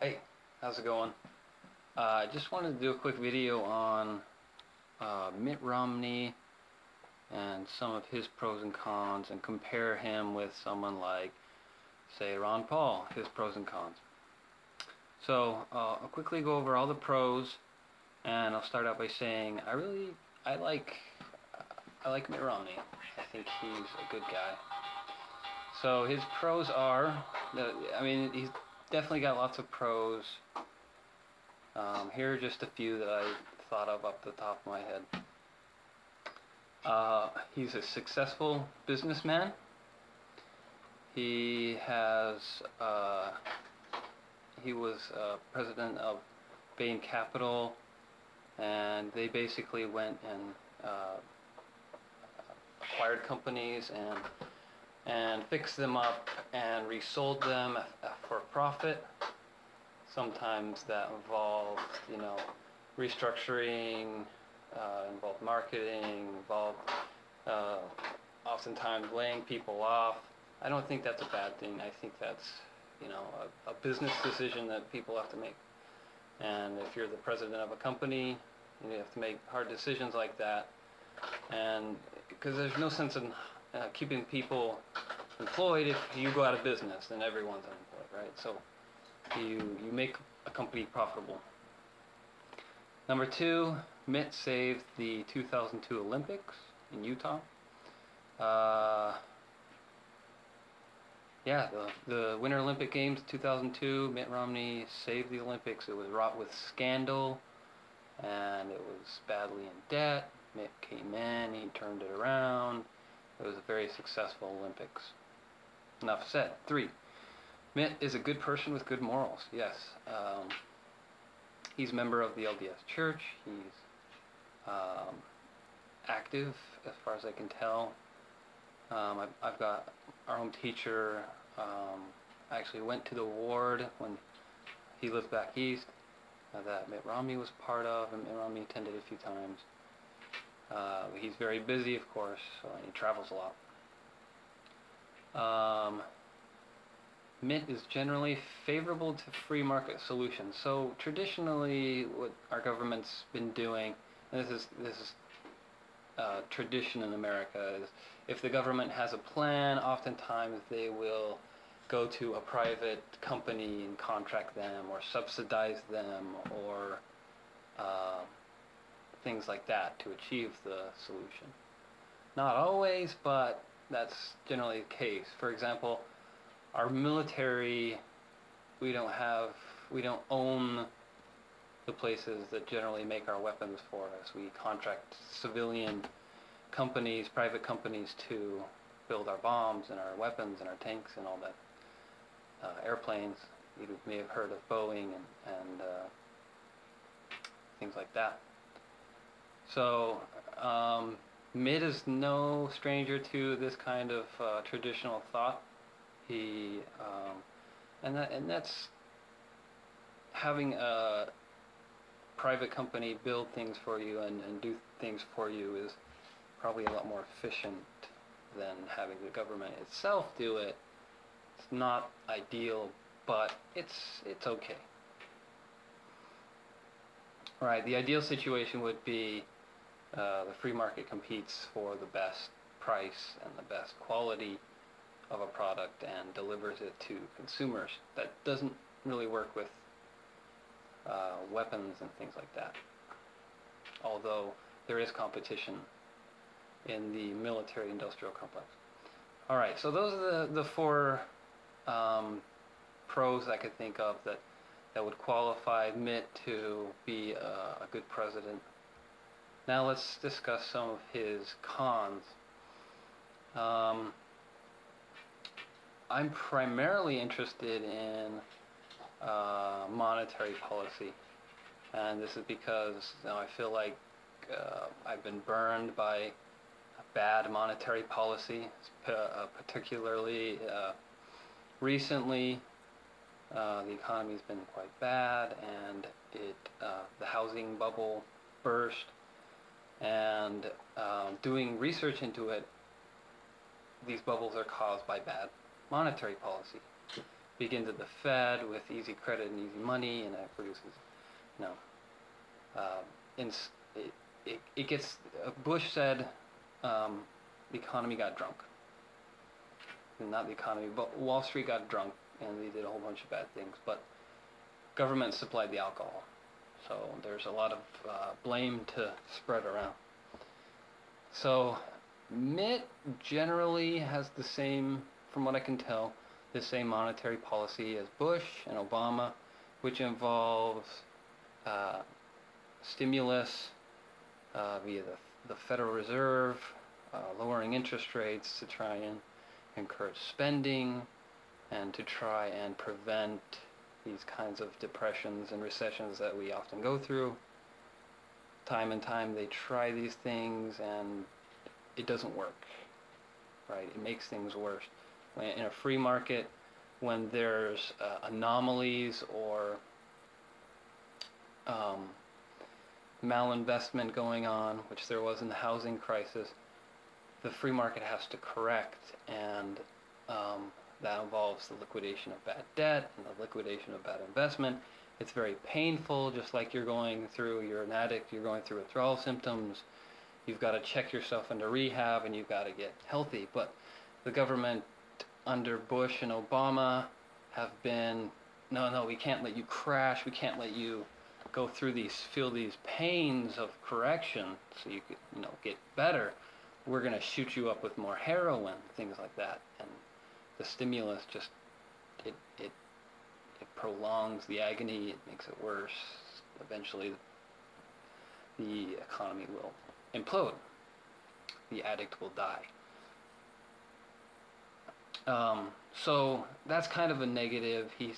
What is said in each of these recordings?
Hey, how's it going? I just wanted to do a quick video on Mitt Romney and some of his pros and cons and compare him with someone like, say, Ron Paul, his pros and cons. So I'll quickly go over all the pros, and I'll start out by saying I like Mitt Romney. I think he's a good guy. So his pros are, he's definitely got lots of pros. Here are just a few that I thought of up the top of my head. He's a successful businessman. He was president of Bain Capital, and they basically went and acquired companies and fixed them up and resold them for profit. Sometimes that involved, restructuring, involved marketing, involved oftentimes laying people off. I don't think that's a bad thing. I think that's, a business decision that people have to make. And if you're the president of a company, you have to make hard decisions like that. And because there's no sense in keeping people employed if you go out of business, then everyone's unemployed, right? So you make a company profitable. Number two, Mitt saved the 2002 Olympics in Utah. The Winter Olympic Games 2002, Mitt Romney saved the Olympics. It was wrought with scandal, and it was badly in debt. Mitt came in, he turned it around. It was a very successful Olympics. Enough said. Three, Mitt is a good person with good morals. Yes. He's a member of the LDS Church. He's active, as far as I can tell. I've got our home teacher. I actually went to the ward when he lived back east that Mitt Romney was part of, and Mitt Romney attended a few times. He's very busy, of course, and he travels a lot. Mitt is generally favorable to free market solutions. So traditionally, what our government's been doing, and this is tradition in America, is if the government has a plan, oftentimes they will go to a private company and contract them or subsidize them or things like that to achieve the solution. Not always, but that's generally the case. For example, our military, we don't own the places that generally make our weapons for us. We contract civilian companies, private companies, to build our bombs and our weapons and our tanks and all that. Airplanes, you may have heard of Boeing and things like that. So Mitt is no stranger to this kind of traditional thought. That's having a private company build things for you and do things for you is probably a lot more efficient than having the government itself do it. It's not ideal, but it's okay. Right, the ideal situation would be the free market competes for the best price and the best quality of a product and delivers it to consumers. That doesn't really work with weapons and things like that, although there is competition in the military-industrial complex. Alright, so those are the four pros I could think of that would qualify Mitt to be a good president. Now let's discuss some of his cons. I'm primarily interested in monetary policy, and this is because I feel like I've been burned by bad monetary policy, particularly recently. The economy's been quite bad, and the housing bubble burst, and doing research into it, these bubbles are caused by bad monetary policy. begins at the Fed with easy credit and easy money, and that produces, you know, it gets. Bush said the economy got drunk. Not the economy, but Wall Street got drunk, and they did a whole bunch of bad things. But government supplied the alcohol, so there's a lot of blame to spread around. So Mitt generally has the same, from what I can tell, the same monetary policy as Bush and Obama, which involves stimulus via the Federal Reserve, lowering interest rates to try and encourage spending and to try and prevent these kinds of depressions and recessions that we often go through. Time and time they try these things and it doesn't work, right? It makes things worse. In a free market, when there's anomalies or malinvestment going on, which there was in the housing crisis, the free market has to correct, and that involves the liquidation of bad debt and the liquidation of bad investment. It's very painful, just like you're an addict, you're going through withdrawal symptoms. You've got to check yourself into rehab and you've got to get healthy. But the government under Bush and Obama have been, no, we can't let you crash, we can't let you feel these pains of correction so you could, get better. We're going to shoot you up with more heroin, things like that. And the stimulus just, it prolongs the agony, it makes it worse. Eventually the economy will implode. The addict will die. So that's kind of a negative. He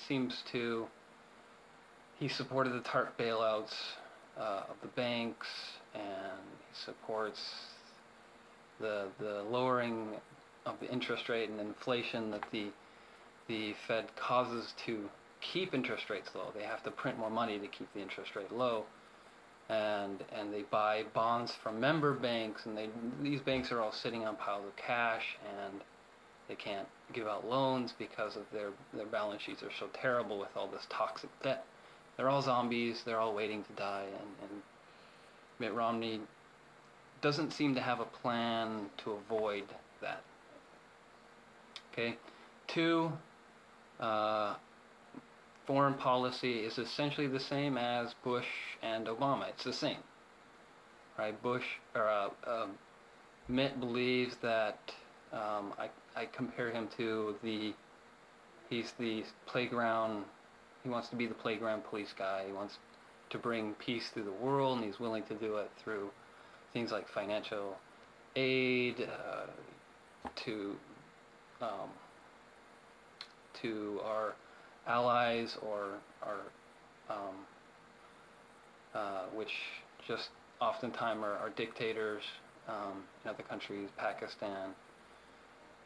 supported the TARP bailouts of the banks, and he supports the lowering of the interest rate and inflation that the Fed causes to keep interest rates low. They have to print more money to keep the interest rate low, and they buy bonds from member banks, and these banks are all sitting on piles of cash, and they can't give out loans because of their balance sheets are so terrible with all this toxic debt. They're all zombies. They're all waiting to die, and Mitt Romney doesn't seem to have a plan to avoid that. Okay. 2, foreign policy is essentially the same as Bush and Obama. It's the same, right? Mitt believes that I compare him to he's the playground. He wants to be the playground police guy. He wants to bring peace through the world, and he's willing to do it through things like financial aid to our allies or which just oftentimes are dictators in other countries, Pakistan,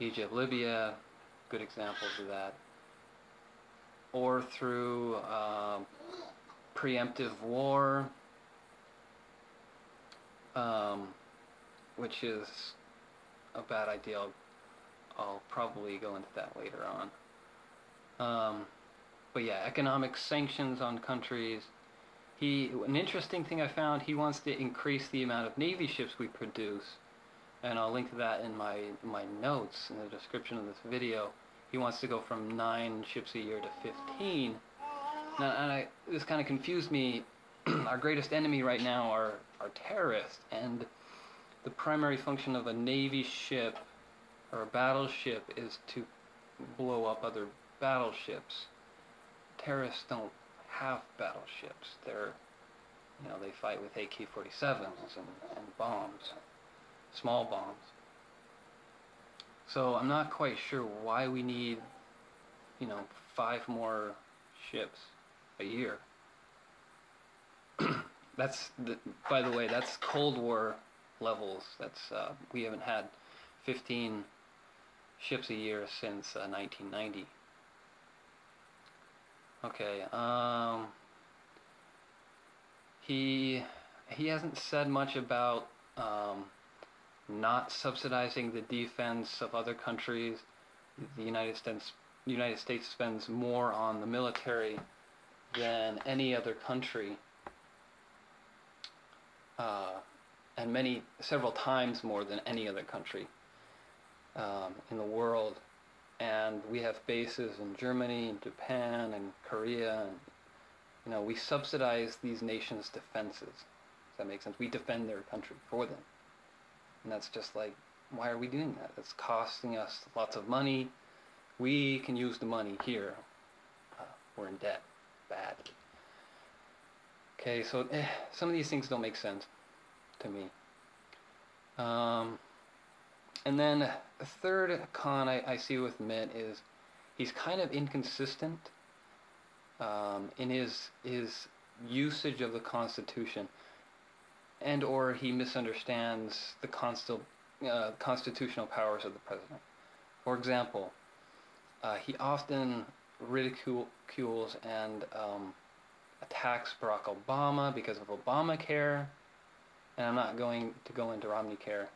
Egypt, Libya, good examples of that, or through preemptive war, which is a bad idea. I'll probably go into that later on. But yeah, economic sanctions on countries. An interesting thing I found, he wants to increase the amount of Navy ships we produce, and I'll link to that in my notes in the description of this video. He wants to go from 9 ships a year to 15. Now, this kind of confused me. Our greatest enemy right now are terrorists, and the primary function of a Navy ship or a battleship is to blow up other battleships. Terrorists don't have battleships. They fight with AK-47s and bombs, small bombs. So I'm not quite sure why we need, 5 more ships a year. By the way, that's Cold War levels. We haven't had 15 ships a year since 1990. Okay. He hasn't said much about not subsidizing the defense of other countries. The United States the United States spends more on the military than any other country, and several times more than any other country in the world. And we have bases in Germany and Japan and Korea, and we subsidize these nations' defenses. Does that make sense? We defend their country for them. And that's just like, why are we doing that? It's costing us lots of money. We can use the money here. We're in debt badly. Okay, so some of these things don't make sense to me. And then a third con I see with Mitt is he's kind of inconsistent in his usage of the Constitution, and or he misunderstands the constitutional powers of the president. For example, he often ridicules and attacks Barack Obama because of Obamacare, and I'm not going to go into Romney care,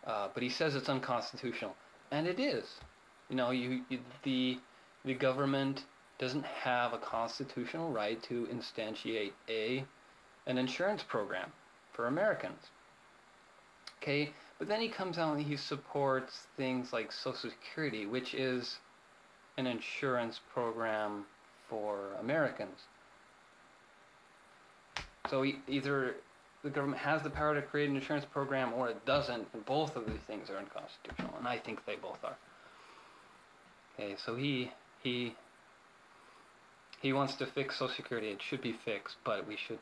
but he says it's unconstitutional, and it is. The government doesn't have a constitutional right to instantiate an insurance program for Americans. Okay, but then he comes out and he supports things like Social Security, which is an insurance program for Americans. So either the government has the power to create an insurance program or it doesn't, and both of these things are unconstitutional, and I think they both are. Okay, so he wants to fix Social Security. It should be fixed, but we should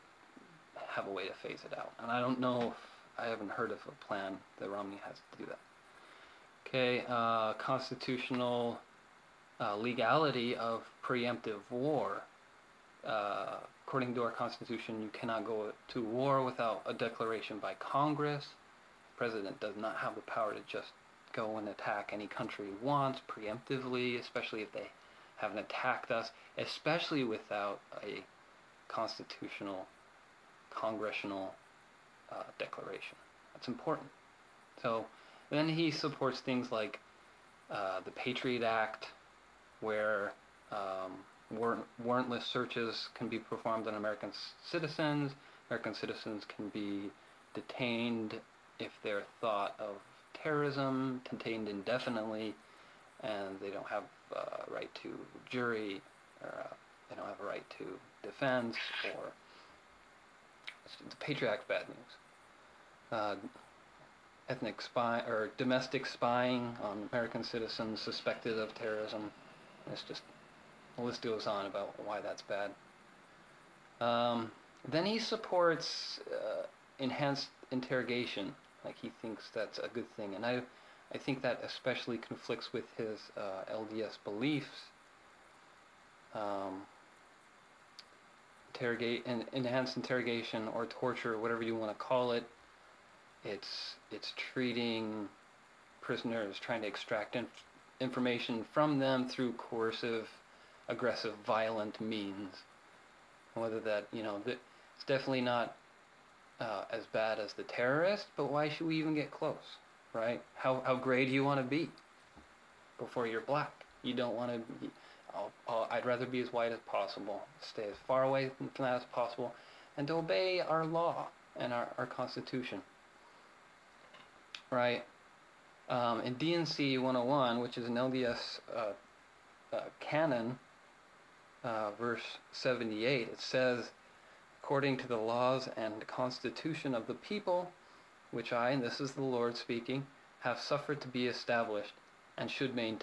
have a way to phase it out. And I don't know, I haven't heard of a plan that Romney has to do that. Okay, constitutional legality of preemptive war. According to our Constitution, you cannot go to war without a declaration by Congress. The president does not have the power to just go and attack any country he wants preemptively, especially if they haven't attacked us, especially without a constitutional, congressional declaration. That's important. So then he supports things like the Patriot Act, where warrantless searches can be performed on American citizens. American citizens can be detained if they're thought of terrorism, detained indefinitely, and they don't have a right to jury, or they don't have a right to defense, or the Patriot Act's bad news. Ethnic spy or domestic spying on American citizens suspected of terrorism. It's just, the list goes on about why that's bad. Then he supports enhanced interrogation. Like, he thinks that's a good thing, and I think that especially conflicts with his LDS beliefs. Enhanced interrogation or torture, whatever you want to call it, it's treating prisoners, trying to extract information from them through coercive, aggressive, violent means. Whether that, it's definitely not as bad as the terrorist, but why should we even get close, right? How gray do you want to be before you're black? You don't want to be, I'd rather be as white as possible, stay as far away from that as possible, and to obey our law and our Constitution, right? In D&C 101, which is an LDS canon, verse 78, it says, according to the laws and constitution of the people, which I, and this is the Lord speaking, have suffered to be established, and should be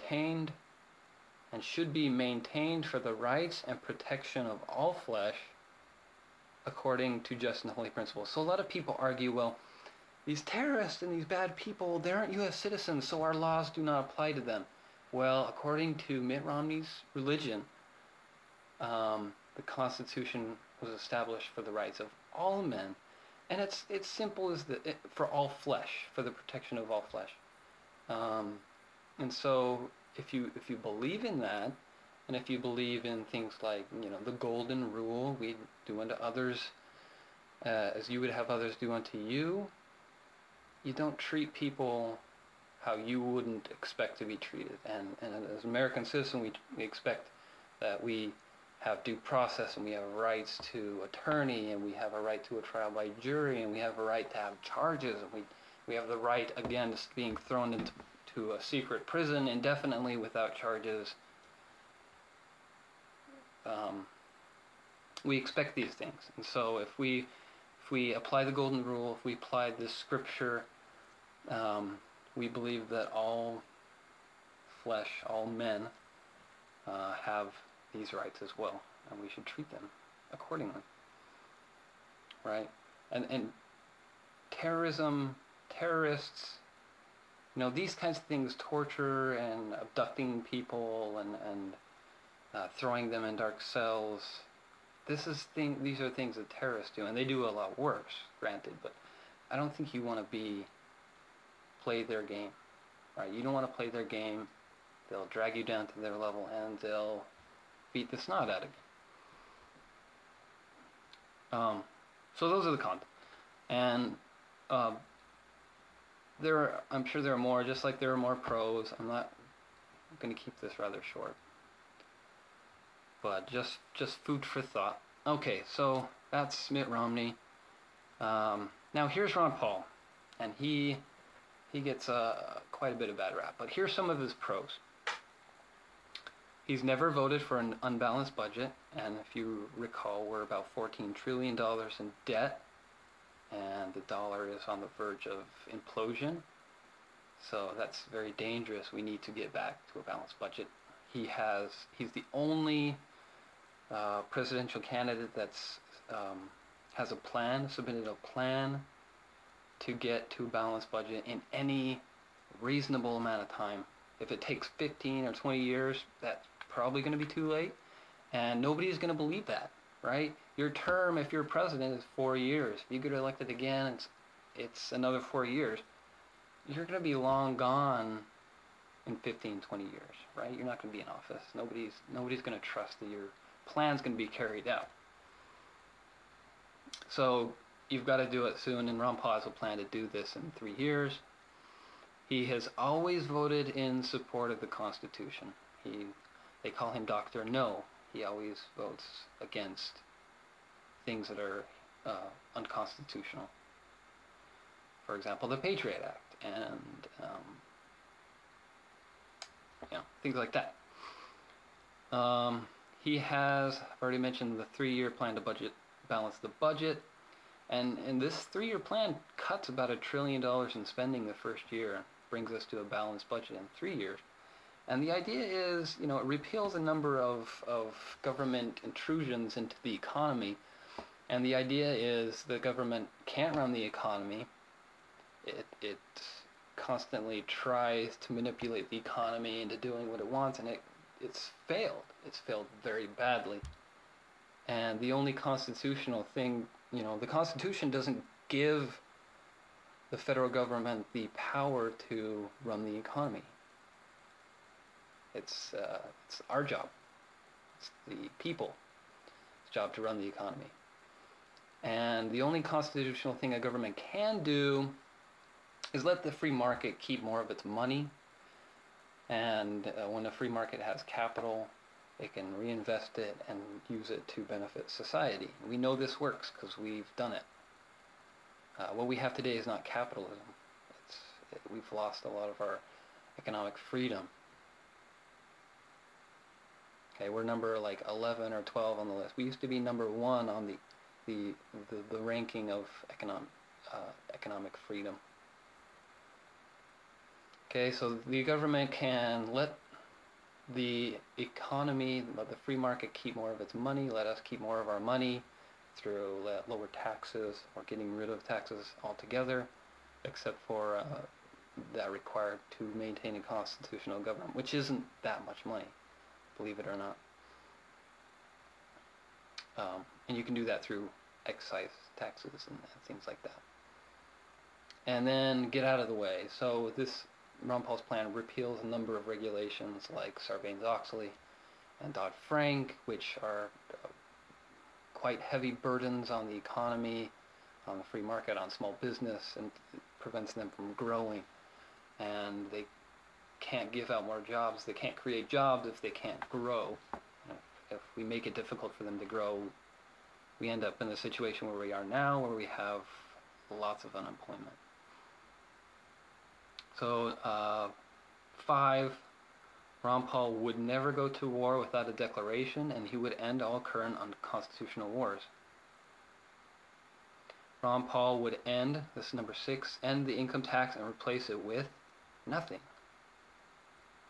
maintained for the rights and protection of all flesh, according to just and holy principles. So a lot of people argue, well, these terrorists and these bad people, they aren't U.S. citizens, so our laws do not apply to them. Well, according to Mitt Romney's religion, the Constitution was established for the rights of all men, and it's simple as for all flesh, for the protection of all flesh. And so if you believe in that, and if you believe in things like the golden rule, we do unto others as you would have others do unto you, you don't treat people how you wouldn't expect to be treated. And as an American citizen, we expect that we have due process, and we have rights to attorney, and we have a right to a trial by jury, and we have a right to have charges, and we have the right against being thrown into a secret prison indefinitely without charges. We expect these things, and so if we apply the golden rule, if we apply this scripture, we believe that all flesh, all men, have these rights as well, and we should treat them accordingly, right? And terrorism, terrorists, these kinds of things, torture and abducting people and throwing them in dark cells. These are things that terrorists do, and they do a lot worse, granted. But I don't think you want to play their game, right? You don't want to play their game. They'll drag you down to their level, and they'll beat the snot out of you. So those are the cons, and I'm sure there are more, just like there are more pros. I'm going to keep this rather short, but just food for thought. Okay, so that's Mitt Romney. Now here's Ron Paul, and he gets quite a bit of bad rap, but here's some of his pros. He's never voted for an unbalanced budget, and if you recall, we're about $14 trillion in debt, and the dollar is on the verge of implosion. So that's very dangerous. We need to get back to a balanced budget. He's the only presidential candidate that's has a plan, submitted a plan to get to a balanced budget in any reasonable amount of time. If it takes 15 or 20 years, that's probably going to be too late, and nobody's going to believe that, right? Your term, if you're president, is 4 years. If you get elected again, it's another 4 years. You're going to be long gone in 15, 20 years, right? You're not going to be in office. Nobody's going to trust that your plan's going to be carried out. So you've got to do it soon, and Ron Paul has a plan to do this in 3 years. He has always voted in support of the Constitution. They call him Dr. No. He always votes against things that are unconstitutional. For example, the Patriot Act and things like that. He has, I've already mentioned, the 3-year plan to balance the budget. And this 3-year plan cuts about $1 trillion in spending the first year, brings us to a balanced budget in 3 years. And the idea is, it repeals a number of government intrusions into the economy. And the idea is the government can't run the economy. It constantly tries to manipulate the economy into doing what it wants, and it's failed. It's failed very badly. And the only constitutional thing, the Constitution doesn't give the federal government the power to run the economy. It's our job. It's the people's job to run the economy. And the only constitutional thing a government can do is let the free market keep more of its money. And when the free market has capital, it can reinvest it and use it to benefit society. We know this works because we've done it. What we have today is not capitalism. We've lost a lot of our economic freedom. Okay, we're number like 11 or 12 on the list. We used to be number 1 on the ranking of economic freedom. Okay, so the government can let the economy, let the free market keep more of its money, let us keep more of our money through lower taxes or getting rid of taxes altogether, except for that required to maintain a constitutional government, which isn't that much money, believe it or not. And you can do that through excise taxes and things like that. And then get out of the way. So this Ron Paul's plan repeals a number of regulations like Sarbanes-Oxley and Dodd-Frank, which are quite heavy burdens on the economy, on the free market, on small business, and it prevents them from growing. and they can't give out more jobs. They can't create jobs if they can't grow. If we make it difficult for them to grow, we end up in the situation where we are now, where we have lots of unemployment. So 5, Ron Paul would never go to war without a declaration, and he would end all current unconstitutional wars. Ron Paul would end, this is number 6, end the income tax and replace it with nothing.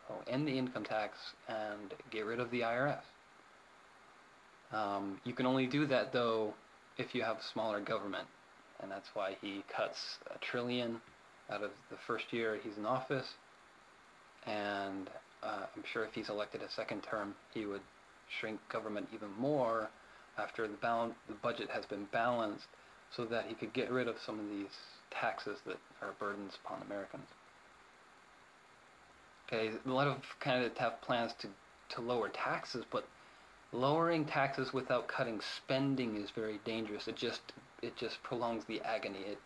So end the income tax and get rid of the IRS. You can only do that, though, if you have smaller government, and that's why he cuts $1 trillion out of the first year he's in office, and I'm sure if he's elected a second term, he would shrink government even more after the budget has been balanced, so that he could get rid of some of these taxes that are burdens upon Americans. Okay, a lot of candidates have plans to lower taxes, but lowering taxes without cutting spending is very dangerous. It just prolongs the agony.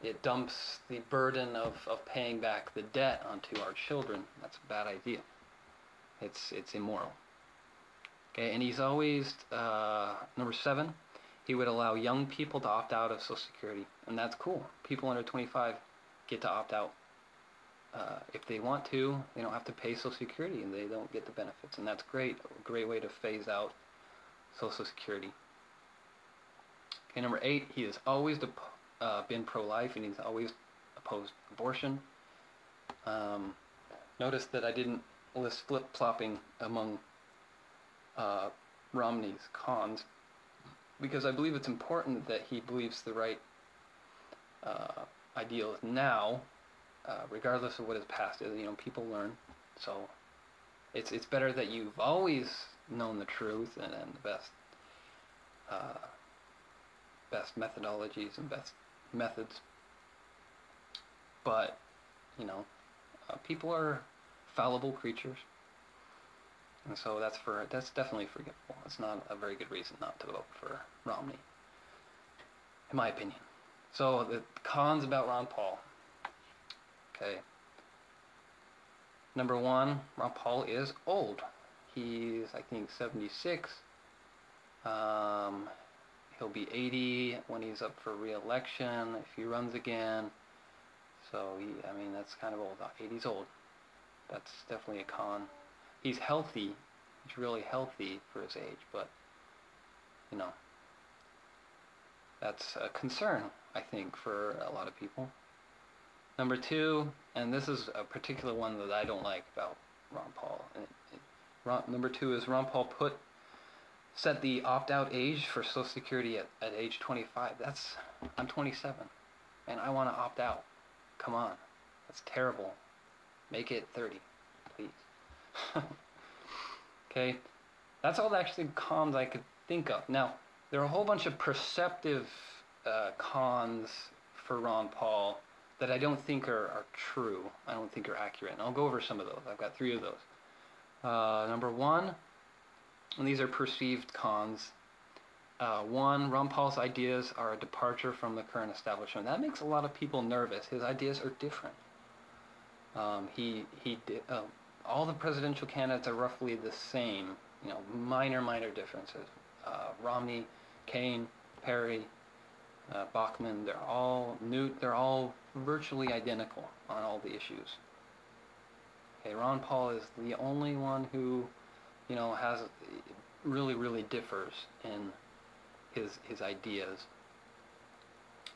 It dumps the burden of paying back the debt onto our children. That's a bad idea. It's immoral. Okay, and he's always number 7. He would allow young people to opt out of Social Security, and that's cool. People under 25 get to opt out. If they want to, they don't have to pay Social Security, and they don't get the benefits, and that's great. A great way to phase out Social Security. Okay, number 8, he has always been pro-life, and he's always opposed abortion. Notice that I didn't list flip-flopping among Romney's cons, because I believe it's important that he believes the right ideals now, regardless of what his past is. You know, people learn, so it's better that you've always known the truth and the best methodologies and best methods. But you know, people are fallible creatures, and so that's definitely forgivable. It's not a very good reason not to vote for Romney, in my opinion. So the cons about Ron Paul. Okay. Number 1, Ron Paul is old. He's, I think, 76. He'll be 80 when he's up for re-election if he runs again. So I mean, that's kind of old. 80's old. That's definitely a con. He's healthy. He's really healthy for his age, but you know, that's a concern, I think, for a lot of people. Number 2, and this is a particular one that I don't like about Ron Paul. Number 2 is Ron Paul set the opt-out age for Social Security at age 25. I'm 27, and I want to opt out. Come on, that's terrible. Make it 30, please. Okay, that's all the actually cons I could think of. Now, there are a whole bunch of perceptive cons for Ron Paul that I don't think are true. I don't think are accurate. And I'll go over some of those. I've got 3 of those. Number 1, and these are perceived cons. 1, Ron Paul's ideas are a departure from the current establishment. That makes a lot of people nervous. His ideas are different. All the presidential candidates are roughly the same. You know, minor differences. Romney, Kane, Perry, Bachman, they're all virtually identical on all the issues. Okay, Ron Paul is the only one who, you know, really differs in his ideas.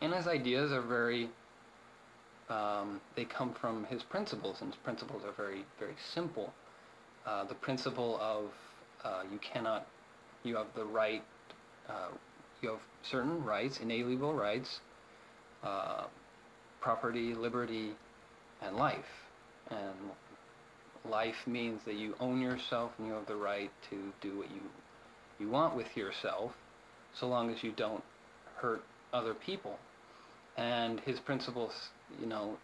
And his ideas are very, they come from his principles, and his principles are very simple. The principle of you have the right, you have certain rights, inalienable rights, property, liberty, and life. And life means that you own yourself and you have the right to do what you want with yourself, so long as you don't hurt other people. And his principles, you know,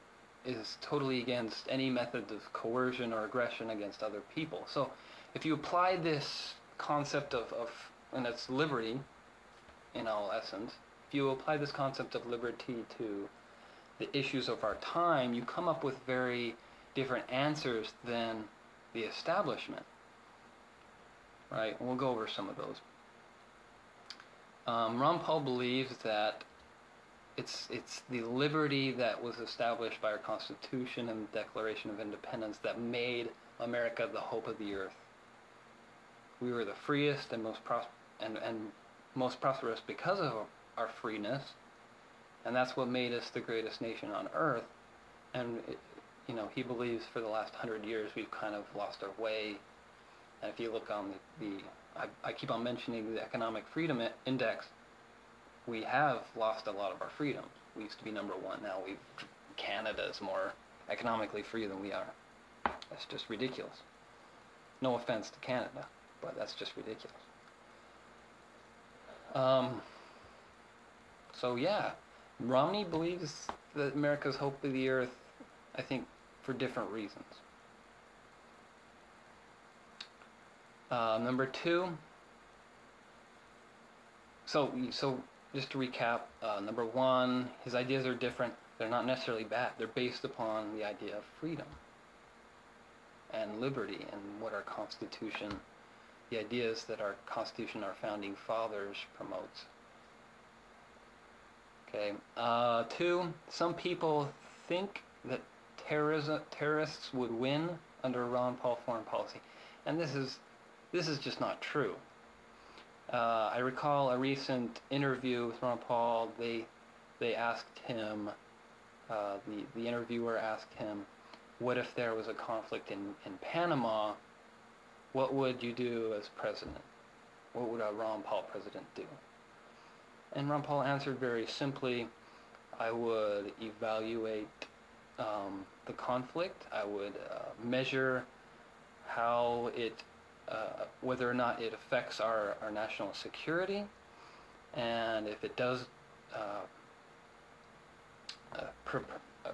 is totally against any method of coercion or aggression against other people. So if you apply this concept of and it's liberty in all essence, if you apply this concept of liberty to the issues of our time, you come up with very different answers than the establishment, right? We'll go over some of those. Ron Paul believes that it's the liberty that was established by our Constitution and the Declaration of Independence that made America the hope of the earth. We were the freest and most prosperous because of our freeness, and that's what made us the greatest nation on earth. And he believes for the last 100 years we've kind of lost our way. And if you look on I keep on mentioning the Economic Freedom Index, we have lost a lot of our freedoms. We used to be number one. Now Canada is more economically free than we are. That's just ridiculous. No offense to Canada, but that's just ridiculous. So yeah, Romney believes that America's hope of the earth, I think, for different reasons. Number two, so just to recap, number one, his ideas are different. They're not necessarily bad. They're based upon the idea of freedom and liberty and what our Constitution, the ideas that our Constitution, our founding fathers promotes. Okay. Two, some people think that terrorists would win under Ron Paul foreign policy, and this is just not true. I recall a recent interview with Ron Paul. They asked him, the interviewer asked him, what if there was a conflict in Panama? What would you do as president? What would a Ron Paul president do? And Ron Paul answered very simply, I would evaluate the conflict. I would measure how whether or not it affects our national security, and if it does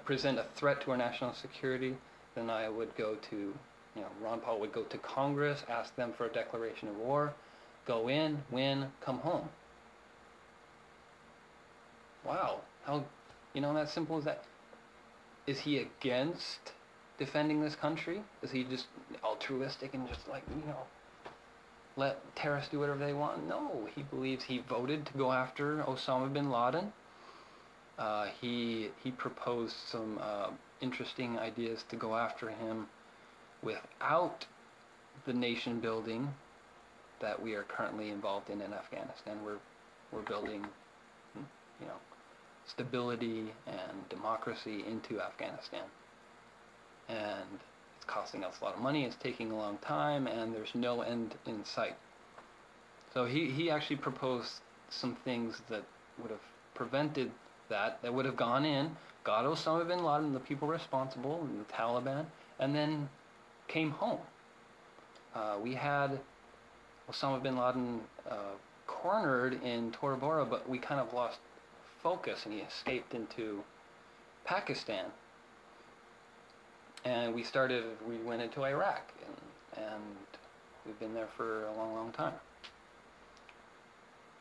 present a threat to our national security, then I would go to, Ron Paul would go to Congress, ask them for a declaration of war, go in, win, come home. Wow, how, that simple as that. Is he against defending this country? Is he just altruistic and just like, let terrorists do whatever they want? No, he believes he voted to go after Osama bin Laden. He proposed some interesting ideas to go after him without the nation building that we are currently involved in Afghanistan. We're building, stability and democracy into Afghanistan. And it's costing us a lot of money, it's taking a long time, and there's no end in sight. So he actually proposed some things that would have prevented that would have gone in, got Osama bin Laden, the people responsible, and the Taliban, and then came home. We had Osama bin Laden cornered in Tora Bora, but we kind of lost focus, and he escaped into Pakistan. And we went into Iraq, and we've been there for a long, long time.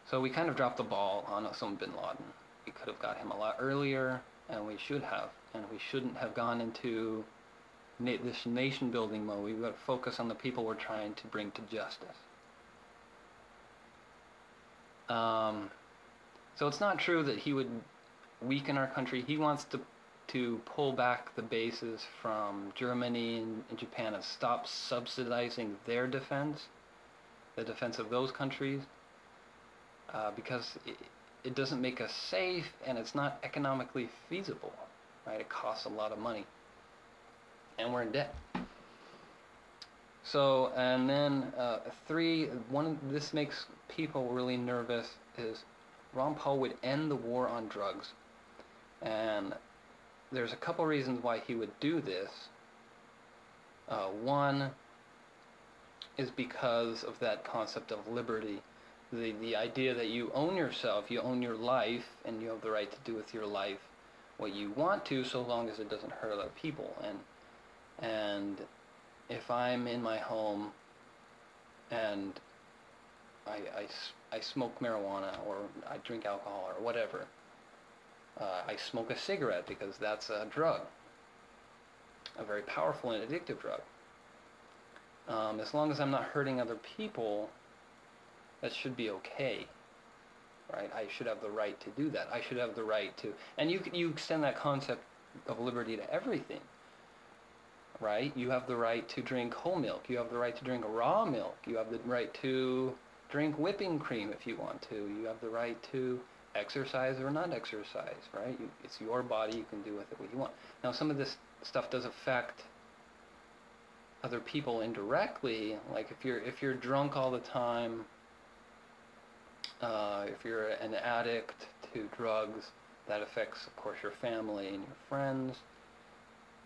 So we kind of dropped the ball on Osama bin Laden. We could have got him a lot earlier, and we should have. And we shouldn't have gone into this nation-building mode. We've got to focus on the people we're trying to bring to justice. So it's not true that he would weaken our country. He wants to pull back the bases from Germany and Japan and stop subsidizing their defense, the defense of those countries, because it doesn't make us safe, and it's not economically feasible, right? It costs a lot of money, and we're in debt. So, and then this makes people really nervous, is Ron Paul would end the war on drugs. And there's a couple reasons why he would do this. One is because of that concept of liberty. The idea that you own yourself, you own your life, and you have the right to do with your life what you want to, so long as it doesn't hurt other people. And if I'm in my home and I smoke marijuana, or I drink alcohol, or whatever, I smoke a cigarette because that's a drug, a very powerful and addictive drug. As long as I'm not hurting other people, that should be okay, right? I should have the right to do that. I should have the right to, and you extend that concept of liberty to everything, right? You have the right to drink whole milk. You have the right to drink raw milk. You have the right to drink whipping cream if you want to. You have the right to exercise or not exercise, right? It's your body. You can do with it what you want. Now, some of this stuff does affect other people indirectly. Like if you're drunk all the time, if you're an addict to drugs, that affects, of course, your family and your friends.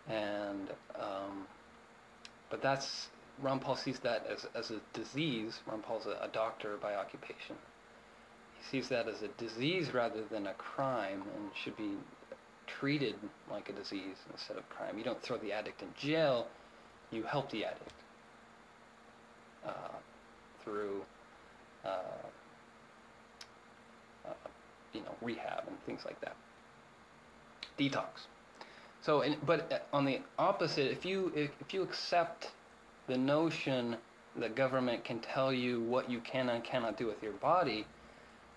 And but that's, Ron Paul sees that as a disease. Ron Paul's a doctor by occupation. He sees that as a disease rather than a crime, and should be treated like a disease instead of crime. You don't throw the addict in jail. You help the addict through rehab and things like that. Detox. So, but on the opposite, if you accept the notion that government can tell you what you can and cannot do with your body,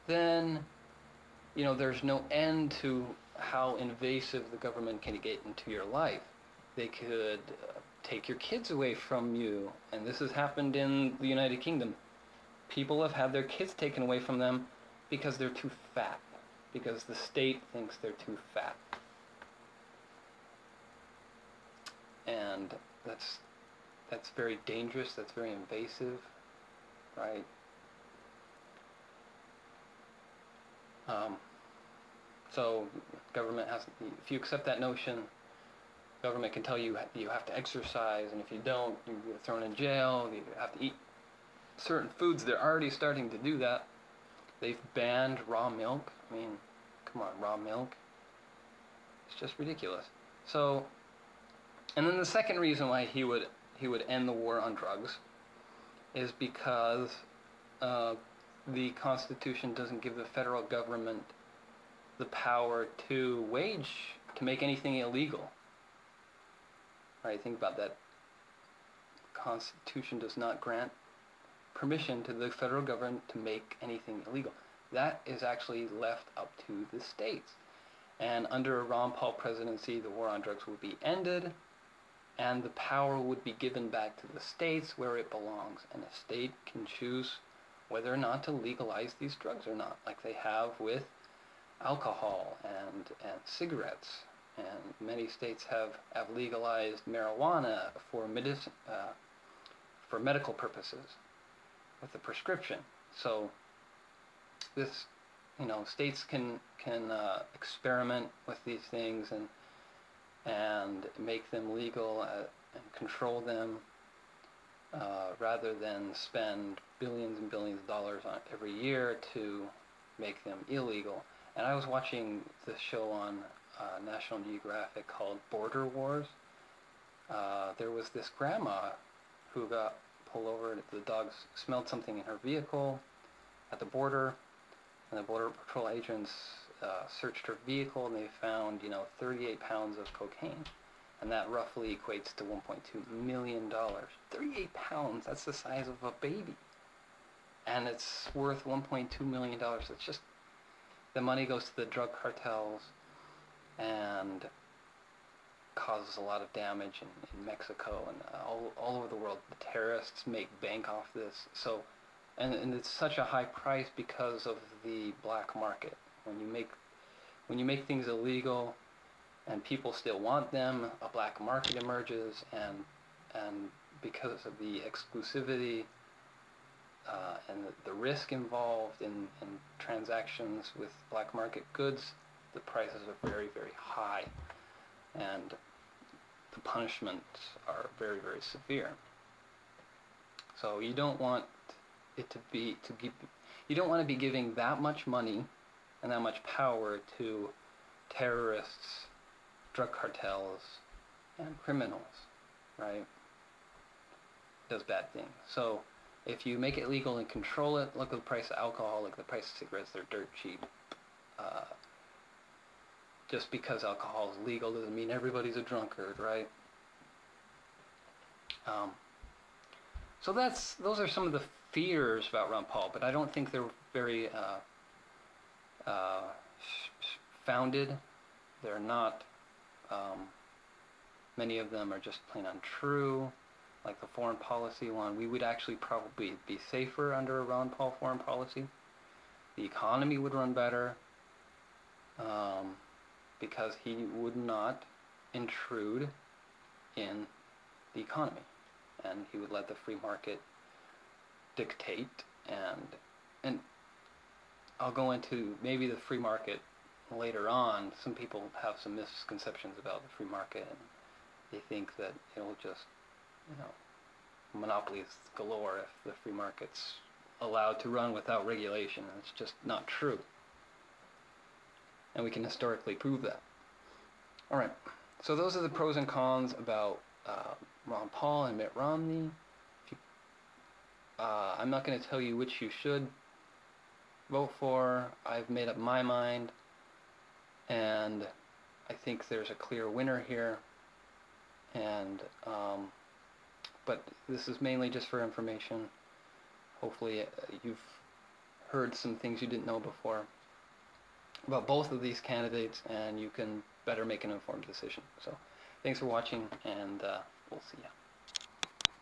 then there's no end to how invasive the government can get into your life. They could take your kids away from you, and this has happened in the United Kingdom. People have had their kids taken away from them because they're too fat, because the state thinks they're too fat. And that's very dangerous, that's very invasive, right? So government has, if you accept that notion, government can tell you you have to exercise, and if you don't, you get thrown in jail, you have to eat certain foods. They're already starting to do that. They've banned raw milk. I mean, come on, raw milk. It's just ridiculous. So, and then the second reason why he would end the war on drugs is because the Constitution doesn't give the federal government the power to make anything illegal. Right? Think about that. The Constitution does not grant permission to the federal government to make anything illegal. That is actually left up to the states. And under a Ron Paul presidency, the war on drugs would be ended, and the power would be given back to the states where it belongs. And a state can choose whether or not to legalize these drugs or not, like they have with alcohol and cigarettes. And many states have legalized marijuana for medical purposes with a prescription. So this, states can experiment with these things and make them legal and control them, rather than spend billions and billions of dollars on every year to make them illegal. And I was watching this show on National Geographic called Border Wars. There was this grandma who got pulled over. The dogs smelled something in her vehicle at the border, and the Border Patrol agents searched her vehicle, and they found 38 pounds of cocaine, and that roughly equates to $1.2 million. 38 pounds, that's the size of a baby, and it's worth $1.2 million. It's just, the money goes to the drug cartels and causes a lot of damage in Mexico and all over the world. The terrorists make bank off this. So, and it's such a high price because of the black market. When you make things illegal and people still want them, a black market emerges, and because of the exclusivity and the risk involved in transactions with black market goods, the prices are very, very high, and the punishments are very, very severe. So you don't want it you don't want to be giving that much money and that much power to terrorists, drug cartels, and criminals, right? Does bad things. So if you make it legal and control it, look at the price of alcohol, look at the price of cigarettes, they're dirt cheap. just because alcohol is legal doesn't mean everybody's a drunkard, right? So those are some of the fears about Ron Paul, but I don't think they're very founded. They're not. Many of them are just plain untrue, like the foreign policy one. We would actually probably be safer under a Ron Paul foreign policy. The economy would run better because he would not intrude in the economy, and he would let the free market dictate. And I'll go into maybe the free market later on. Some people have some misconceptions about the free market, and they think that it'll just, monopolies galore if the free market's allowed to run without regulation, and it's just not true. And we can historically prove that. Alright, so those are the pros and cons about Ron Paul and Mitt Romney. I'm not going to tell you which you should vote for. I've made up my mind, and I think there's a clear winner here. And but this is mainly just for information. Hopefully you've heard some things you didn't know before about both of these candidates, and you can better make an informed decision. So thanks for watching, and we'll see ya.